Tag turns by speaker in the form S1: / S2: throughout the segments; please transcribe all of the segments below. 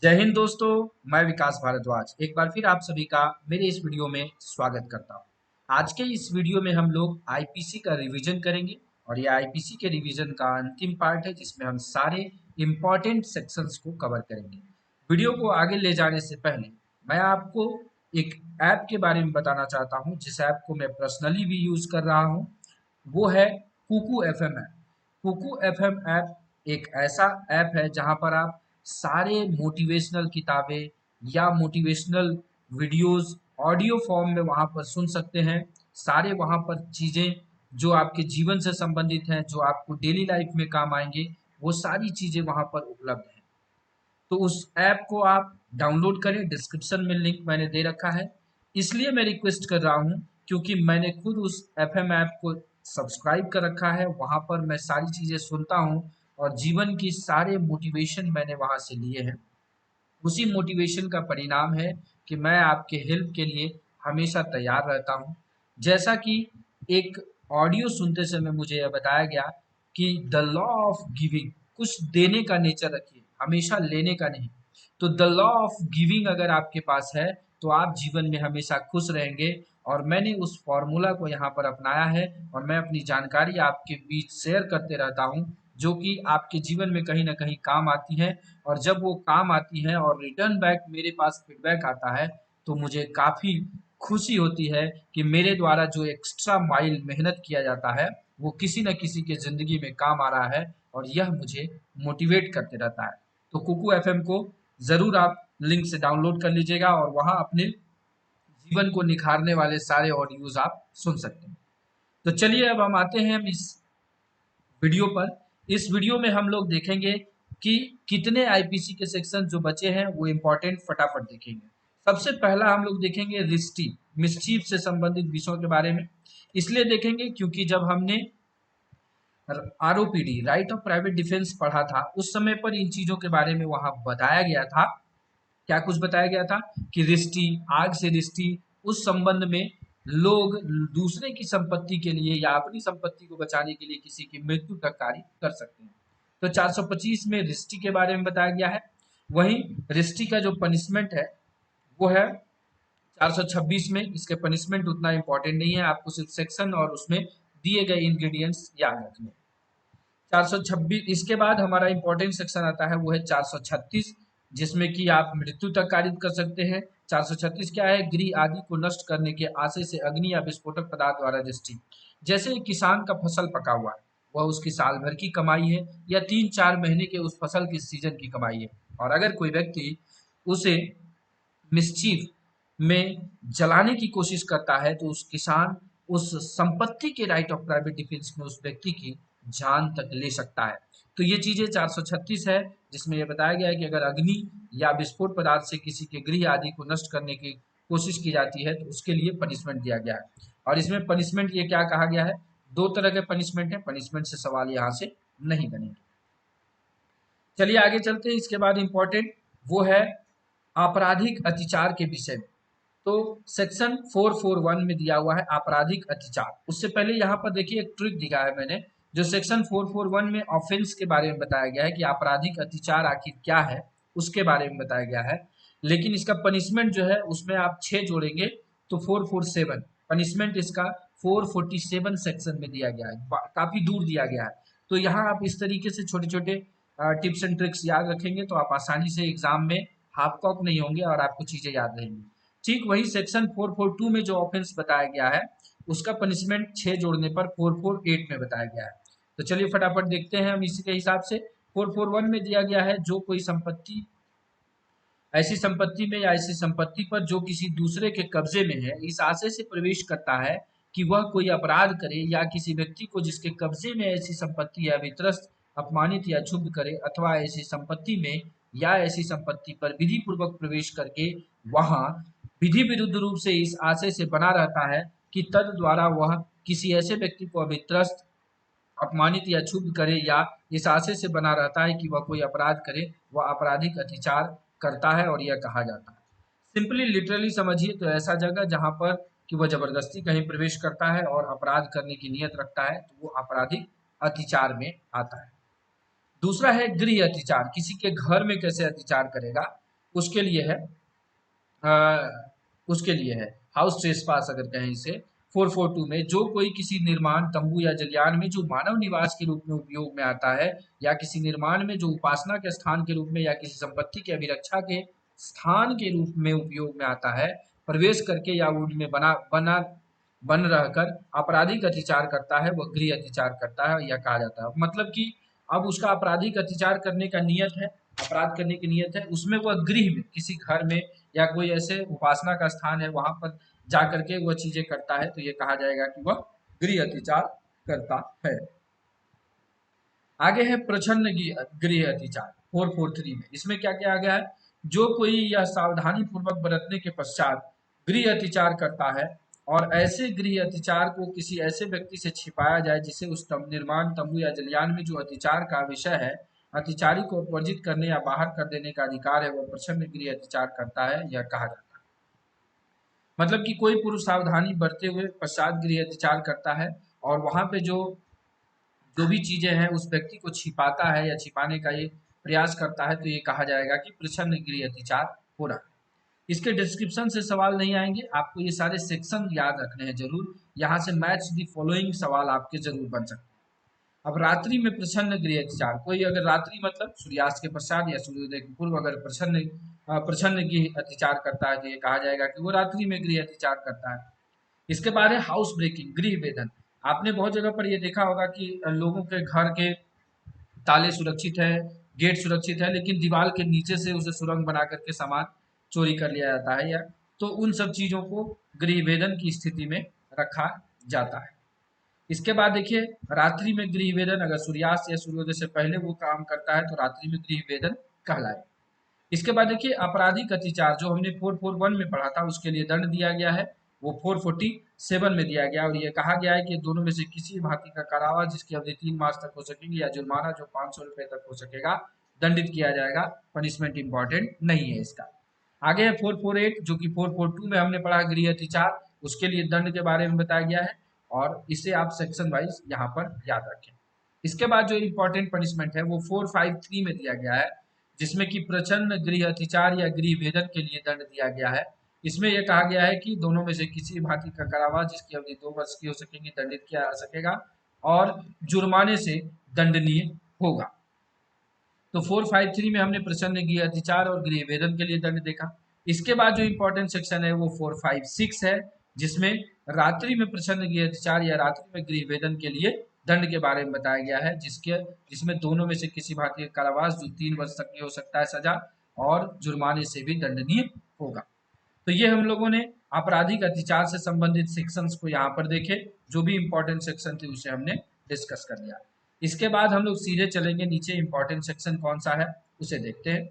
S1: जय हिंद दोस्तों। मैं विकास भारद्वाज एक बार फिर आप सभी का मेरे इस वीडियो में स्वागत करता हूं। आज के इस वीडियो में हम लोग आईपीसी का रिवीजन करेंगे और ये आईपीसी के रिवीजन का अंतिम पार्ट है जिसमें हम सारे इंपॉर्टेंट सेक्शंस को कवर करेंगे। वीडियो को आगे ले जाने से पहले मैं आपको एक ऐप के बारे में बताना चाहता हूं जिस ऐप को मैं पर्सनली भी यूज कर रहा हूं। वो है Kuku FM app. Kuku FM app एक ऐसा ऐप है जहां पर आप सारे मोटिवेशनल किताबें या मोटिवेशनल वीडियोस ऑडियो फॉर्म में वहां पर सुन सकते हैं। सारे वहां पर चीजें जो आपके जीवन से संबंधित हैं, जो आपको डेली लाइफ में काम आएंगे, वो सारी चीजें वहां पर उपलब्ध हैं। तो उस ऐप को आप डाउनलोड करें, डिस्क्रिप्शन में लिंक मैंने दे रखा है। इसलिए मैं रिक्वेस्ट कर रहा हूँ क्योंकि मैंने खुद उस एफएम ऐप को सब्सक्राइब कर रखा है। वहाँ पर मैं सारी चीज़ें सुनता हूँ और जीवन की सारे मोटिवेशन मैंने वहाँ से लिए हैं। उसी मोटिवेशन का परिणाम है कि मैं आपके हेल्प के लिए हमेशा तैयार रहता हूँ। जैसा कि एक ऑडियो सुनते समय मुझे यह बताया गया कि द लॉ ऑफ गिविंग, कुछ देने का नेचर रखिए, हमेशा लेने का नहीं। तो द लॉ ऑफ गिविंग अगर आपके पास है तो आप जीवन में हमेशा खुश रहेंगे। और मैंने उस फॉर्मूला को यहाँ पर अपनाया है और मैं अपनी जानकारी आपके बीच शेयर करते रहता हूँ जो कि आपके जीवन में कहीं ना कहीं काम आती है। और जब वो काम आती है और रिटर्न बैक मेरे पास फीडबैक आता है तो मुझे काफ़ी खुशी होती है कि मेरे द्वारा जो एक्स्ट्रा माइल मेहनत किया जाता है वो किसी न किसी के ज़िंदगी में काम आ रहा है और यह मुझे मोटिवेट करते रहता है। तो कुकू एफएम को ज़रूर आप लिंक से डाउनलोड कर लीजिएगा और वहाँ अपने जीवन को निखारने वाले सारे ऑडियोज आप सुन सकते हैं। तो चलिए अब हम आते हैं इस वीडियो पर। इस वीडियो में हम लोग देखेंगे कि कितने आईपीसी के सेक्शन जो बचे हैं वो इम्पोर्टेंट फटाफट देखेंगे। सबसे पहला हम लोग देखेंगे रिस्टी, मिस्चीफ से संबंधित विषयों के बारे में। इसलिए देखेंगे क्योंकि जब हमने आरओपीडी, राइट ऑफ प्राइवेट डिफेंस, पढ़ा था उस समय पर इन चीजों के बारे में वहां बताया गया था। क्या कुछ बताया गया था कि रिश्ती, आग से रिश्ती, उस संबंध में लोग दूसरे की संपत्ति के लिए या अपनी संपत्ति को बचाने के लिए किसी की मृत्यु तक कार्य कर सकते हैं। तो 425 में रिश्ती के बारे में बताया गया है। वहीं रिश्ती का जो पनिशमेंट है वो है 426 में। इसके पनिशमेंट उतना इंपॉर्टेंट नहीं है, आपको सिर्फ सेक्शन और उसमें दिए गए इंग्रेडिएंट्स याद रखने। 426 इसके बाद हमारा इंपॉर्टेंट सेक्शन आता है वो है 436, जिसमें कि आप मृत्यु तक कारित कर सकते हैं। 436 क्या है? गृह आदि को नष्ट करने के आशय से अग्नि या विस्फोटक पदार्थ द्वारा दृष्टि। जैसे एक किसान का फसल पका हुआ है, वह उसकी साल भर की कमाई है या 3-4 महीने के उस फसल की सीजन की कमाई है। और अगर कोई व्यक्ति उसे मिस्चीफ में जलाने की कोशिश करता है तो उस किसान उस संपत्ति के राइट ऑफ प्राइवेट डिफेंस में उस व्यक्ति की जान तक ले सकता है। तो ये चीजें 436 है जिसमें यह बताया गया है कि अगर अग्नि या विस्फोट पदार्थ से किसी के गृह आदि को नष्ट करने की कोशिश की जाती है तो उसके लिए पनिशमेंट दिया गया है। और इसमें पनिशमेंट ये क्या कहा गया है? दो तरह के पनिशमेंट है, पनिशमेंट से सवाल यहाँ से नहीं बनेंगे। चलिए आगे चलते हैं। इसके बाद इंपॉर्टेंट वो है आपराधिक अत्याचार के विषय में। तो सेक्शन 441 में दिया हुआ है आपराधिक अत्याचार। उससे पहले यहाँ पर देखिए एक ट्रिक दिया है मैंने। जो सेक्शन 441 में ऑफेंस के बारे में बताया गया है कि आपराधिक अत्याचार आखिर क्या है, उसके बारे में बताया गया है। लेकिन इसका पनिशमेंट जो है उसमें आप 6 जोड़ेंगे तो 447 पनिशमेंट इसका 447 सेक्शन में दिया गया है। काफी दूर दिया गया है। तो यहाँ आप इस तरीके से छोटे छोटे टिप्स एंड ट्रिक्स याद रखेंगे तो आप आसानी से एग्जाम में हाफ कॉक नहीं होंगे और आपको चीजें याद रहेंगी। ठीक वही सेक्शन 442 में जो ऑफेंस बताया गया है उसका पनिशमेंट 6 जोड़ने पर 448 में बताया गया है। तो चलिए फटाफट देखते हैं हम इसी के हिसाब से। 441 में दिया गया है जो कोई संपत्ति, ऐसी संपत्ति में या ऐसी संपत्ति पर जो किसी दूसरे के कब्जे में है, इस आशय से प्रवेश करता है कि वह कोई अपराध करे या किसी व्यक्ति को जिसके कब्जे में ऐसी संपत्ति या वित्रस्त, अपमानित या क्षुब्ध करे, अथवा ऐसी संपत्ति में या ऐसी संपत्ति पर विधि पूर्वक प्रवेश करके वहां विधि विरुद्ध रूप से इस आशय से बना रहता है कि तद द्वारा वह किसी ऐसे व्यक्ति को अभित्रस्त, अपमानित या क्षुब्ध करे, या इस आशय से बना रहता है कि वह कोई अपराध करे, वह आपराधिक अत्याचार करता है और यह कहा जाता है। सिंपली लिटरली समझिए तो ऐसा जगह जहां पर कि वह जबरदस्ती कहीं प्रवेश करता है और अपराध करने की नियत रखता है तो वो आपराधिक अत्याचार में आता है। दूसरा है गृह अत्याचार, किसी के घर में कैसे अत्याचार करेगा। उसके लिए है अ, उसके लिए है हाउस ट्रेसपास अगर कहें इसे। 442 में जो कोई किसी निर्माण तंबू या जलयान में जो मानव निवास के रूप में उपयोग में आता है या किसी निर्माण में जो उपासना के स्थान के रूप में या किसी संपत्ति के अभिरक्षा के स्थान के रूप में उपयोग में आता है, प्रवेश करके या उनमें बना बना बन रहकर आपराधिक अत्याचार करता है, वह गृह अत्याचार करता है, यह कहा जाता है। मतलब कि अब उसका आपराधिक अत्याचार करने का नियत है, अपराध करने की नियत है, उसमें वह गृह में किसी घर में या कोई ऐसे उपासना का स्थान है वहां पर जा करके वह चीजें करता है, तो ये कहा जाएगा कि वह गृह अत्याचार करता है। आगे है प्रछन्न गृह अतिचार 443 में। इसमें क्या क्या आ गया है? जो कोई यह सावधानी पूर्वक बरतने के पश्चात गृह अतिचार करता है और ऐसे गृह अतिचार को किसी ऐसे व्यक्ति से छिपाया जाए जिसे उस निर्माण तंबू या जलयान में जो अतिचार का विषय है, अतिचारी को अपवर्जित करने या बाहर कर देने का अधिकार है, वह प्रछन्न गृह अतिचार करता है, यह कहा जाता है। मतलब कि कोई पुरुष सावधानी बरते हुए पश्चात गृह अतिचार करता है और वहां पे जो भी चीजें हैं उस व्यक्ति को छिपाता है या छिपाने का ये प्रयास करता है, तो ये कहा जाएगा कि प्रछन्न गृह अतिचार हो रहा है। इसके डिस्क्रिप्शन से सवाल नहीं आएंगे, आपको ये सारे सेक्शन याद रखने हैं जरूर। यहाँ से मैच दी फॉलोइंग सवाल आपके जरूर बन सकते हैं। अब रात्रि में प्रछन्न गृह अतिचार, कोई अगर रात्रि मतलब सूर्यास्त के पश्चात या सूर्योदय के पूर्व अगर प्रछन्न गृह अतिचार करता है, तो ये कहा जाएगा कि वो रात्रि में गृह अतिचार करता है। इसके बाद है हाउस ब्रेकिंग, गृह भेदन। आपने बहुत जगह पर ये देखा होगा कि लोगों के घर के ताले सुरक्षित है, गेट सुरक्षित है, लेकिन दीवार के नीचे से उसे सुरंग बना करके सामान चोरी कर लिया जाता है, या तो उन सब चीजों को गृह भेदन की स्थिति में रखा जाता है। इसके बाद देखिए रात्रि में गृह भेदन, अगर सूर्यास्त या सूर्योदय से पहले वो काम करता है तो रात्रि में गृह भेदन कहलाए। इसके बाद देखिए आपराधिक अत्याचार, जो हमने 441 में पढ़ा था उसके लिए दंड दिया गया है, वो 447 में दिया गया और ये कहा गया है कि दोनों में से किसी भांति का कारावास जिसकी अवधि 3 मास तक हो सकेगी या जुर्माना जो 500 रुपए तक हो सकेगा दंडित किया जाएगा। पनिशमेंट इंपॉर्टेंट नहीं है इसका। आगे है 448 जो कि 442 में हमने पढ़ा गृह अतिचार, उसके लिए दंड के बारे में बताया गया है और इसे आप सेक्शन वाइज यहाँ पर याद रखें। इसके बाद जो इम्पोर्टेंट पनिशमेंट है वो 453 में दिया गया है, जिसमें कि प्रचंड गृह अतिचार या गृह भेदन के लिए दंड दिया गया है। इसमें यह कहा गया है कि दोनों में से किसी भांति का कारावास जिसकी अवधि 2 वर्ष की हो सकेगी दंडित किया जा सकेगा और जुर्माने से दंडनीय होगा। तो 453 में हमने प्रचंड गृह अतिचार और गृह भेदन के लिए दंड देखा। इसके बाद जो इम्पोर्टेंट सेक्शन है वो 456 है, जिसमें रात्रि में प्रचंड गृह अतिचार या रात्रि में गृह भेदन के लिए दंड के बारे में बताया गया है, जिसमें दोनों में से किसी भारतीय कारावास जो 3 वर्ष तक की हो सकता है सजा और जुर्माने से भी दंडनीय होगा। तो ये हम लोगों ने आपराधिक अत्याचार से संबंधित सेक्शंस को यहाँ पर देखे, जो भी इंपॉर्टेंट सेक्शन थे उसे हमने डिस्कस कर लिया। इसके बाद हम लोग सीधे चलेंगे नीचे, इंपॉर्टेंट सेक्शन कौन सा है उसे देखते हैं।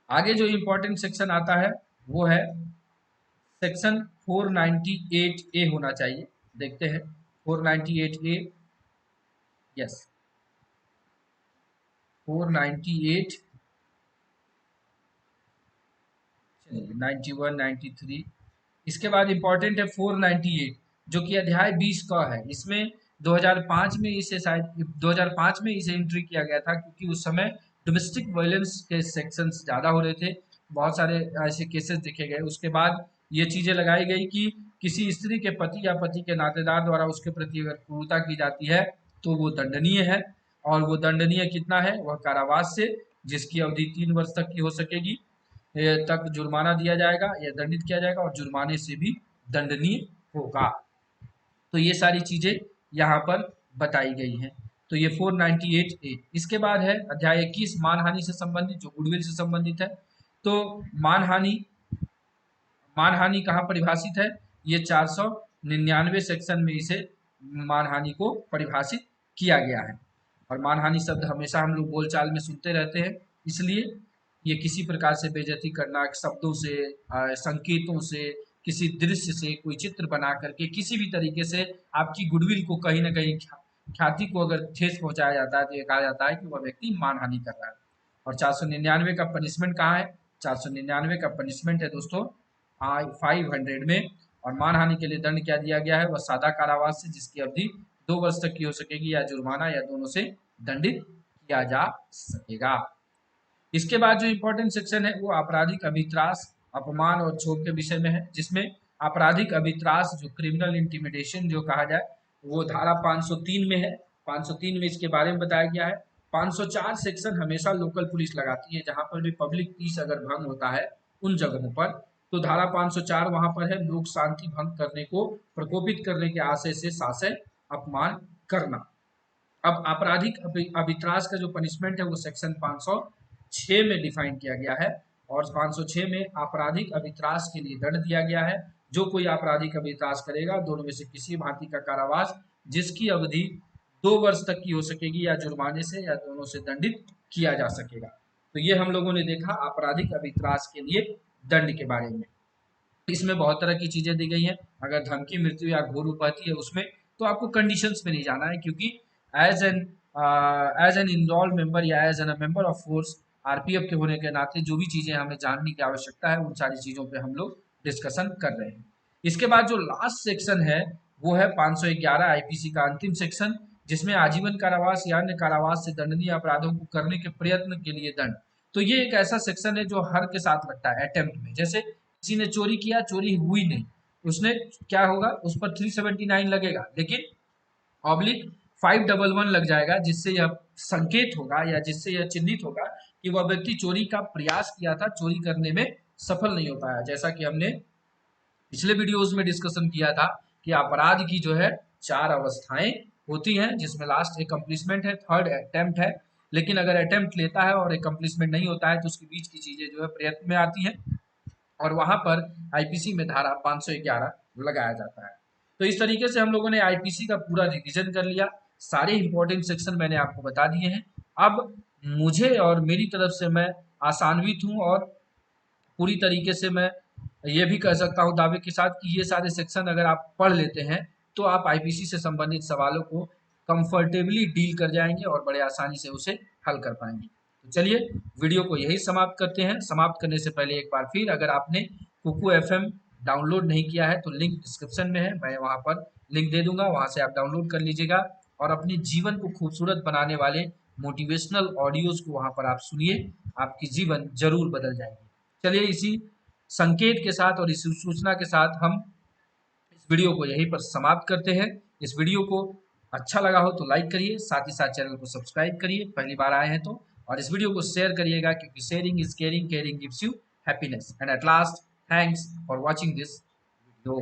S1: आगे जो इंपॉर्टेंट सेक्शन आता है वो है सेक्शन 498A होना चाहिए, देखते हैं 498A। यस 498, 91, 93। इसके बाद इंपॉर्टेंट है 498 जो कि अध्याय 20 का है। इसमें 2005 में इसे शायद 2005 में इसे एंट्री किया गया था, क्योंकि उस समय डोमेस्टिक वायलेंस के सेक्शंस ज़्यादा हो रहे थे, बहुत सारे ऐसे केसेस देखे गए। उसके बाद ये चीज़ें लगाई गई कि किसी स्त्री के पति या पति के नातेदार द्वारा उसके प्रति अगर क्रूरता की जाती है तो वो दंडनीय है, और वो दंडनीय कितना है, वह कारावास से जिसकी अवधि 3 वर्ष तक की हो सकेगी तक जुर्माना दिया जाएगा या दंडित किया जाएगा और जुर्माने से भी दंडनीय होगा। तो ये सारी चीजें यहाँ पर बताई गई हैं। तो ये 498A। इसके बाद है अध्याय 21 मानहानि से संबंधित, जो गुडविल से संबंधित है। तो मानहानि मानहानि कहाँ परिभाषित है, ये 499 सेक्शन में इसे मानहानि को परिभाषित किया गया है। और मानहानि शब्द हमेशा हम लोग बोलचाल में सुनते रहते हैं, इसलिए ये किसी प्रकार से बेइज्जती करना, शब्दों से, संकेतों से, किसी दृश्य से, कोई चित्र बना करके किसी भी तरीके से आपकी गुडविल को कहीं ना कहीं ख्याति को अगर ठेस पहुंचाया जाता है तो ये कहा जाता है कि वह व्यक्ति मानहानि कर रहा है। और 499 का पनिशमेंट कहाँ है, 499 का पनिशमेंट है दोस्तों 500 में। और मानहानि के लिए दंड क्या दिया गया है, वह सादा कारावास से जिसकी अवधि 2 वर्ष तक की हो सकेगी या जुर्माना या दोनों से दंडित किया जा सकेगा। इसके बाद जो इम्पोर्टेंट सेक्शन है वो आपराधिक अभित्रास, अपमान और क्षोभ के विषय में है, जिसमें आपराधिक अभित्रास जो क्रिमिनल इंटिमिडेशन जो कहा जाए वो धारा 503 में है। 503 में इसके बारे में बताया गया है। 504 सेक्शन हमेशा लोकल पुलिस लगाती है, जहां पर भी पब्लिक पीस अगर भंग होता है उन जगहों पर, तो धारा 504 वहां पर है, लोक शांति भंग करने को प्रकोपित करने के आशय से शासन अपमान करना। अब आपराधिक अभित्रास का जो पनिशमेंट है वो सेक्शन 506 में डिफाइन किया गया है, और 506 में आपराधिक अभित्रास के लिए दंड दिया गया है। जो कोई आपराधिक अभित्रास करेगा, दोनों में से किसी भांति का कारावास जिसकी अवधि 2 वर्ष तक की हो सकेगी, या जुर्माने से या दोनों से दंडित किया जा सकेगा। तो ये हम लोगों ने देखा आपराधिक अभित्रास के लिए दंड के बारे में। इसमें बहुत तरह की चीजें दी गई हैं। अगर धमकी, मृत्यु या घोर उपहति है उसमें, तो आपको कंडीशंस में नहीं जाना है, क्योंकि एज एन इन्वॉल्व मेंबर या as an member of force RPF के होने के नाते जो भी चीजें हमें जानने की आवश्यकता है उन सारी चीजों पे हम लोग डिस्कशन कर रहे हैं। इसके बाद जो लास्ट सेक्शन है वो है 511 आईपीसी का अंतिम सेक्शन, जिसमें आजीवन कारावास या अन्य कारावास से दंडनीय अपराधों को करने के प्रयत्न के लिए दंड। तो ये एक ऐसा सेक्शन है जो हर के साथ लगता है अटेम्प्ट में। जैसे किसी ने चोरी किया, चोरी हुई नहीं, उसने क्या होगा, उस पर 379 लगेगा, लेकिन ऑब्लिक 511 लग जाएगा, जिससे यह संकेत होगा या जिससे यह चिन्हित होगा कि वह व्यक्ति चोरी का प्रयास किया था, चोरी करने में सफल नहीं हो पाया। जैसा कि हमने पिछले वीडियोस में डिस्कशन किया था कि अपराध की जो है 4 अवस्थाएं होती हैं, जिसमें लास्ट एकम्प्लिशमेंट है, थर्ड अटेम्प्ट है। लेकिन अगर अटेम्प्ट लेता है और एकम्प्लिशमेंट नहीं होता है तो उसके बीच की चीजें जो है प्रयत्न में आती हैं, और वहां पर आईपीसी में धारा 511 लगाया जाता है। तो इस तरीके से हम लोगों ने आईपीसी का पूरा रिवीजन कर लिया, सारे इंपॉर्टेंट सेक्शन मैंने आपको बता दिए हैं। अब मुझे और मेरी तरफ से मैं आसान्वित हूँ, और पूरी तरीके से मैं ये भी कह सकता हूँ दावे के साथ कि ये सारे सेक्शन अगर आप पढ़ लेते हैं तो आप आईपीसी से संबंधित सवालों को कंफर्टेबली डील कर जाएंगे और बड़े आसानी से उसे हल कर पाएंगे। तो चलिए वीडियो को यही समाप्त करते हैं। समाप्त करने से पहले एक बार फिर, अगर आपने कुकू एफएम डाउनलोड नहीं किया है तो लिंक डिस्क्रिप्शन में है, मैं वहां पर लिंक दे दूंगा, वहां से आप डाउनलोड कर लीजिएगा और अपने जीवन को खूबसूरत बनाने वाले मोटिवेशनल ऑडियोज को वहां पर आप सुनिए, आपकी जीवन जरूर बदल जाएगी। चलिए इसी संकेत के साथ और इस सूचना के साथ हम इस वीडियो को यहीं पर समाप्त करते हैं। इस वीडियो को अच्छा लगा हो तो लाइक करिए, साथ ही साथ चैनल को सब्सक्राइब करिए पहली बार आए हैं तो, और इस वीडियो को शेयर करिएगा, क्योंकि sharing is caring, caring gives you happiness. And at last, thanks for watching this video.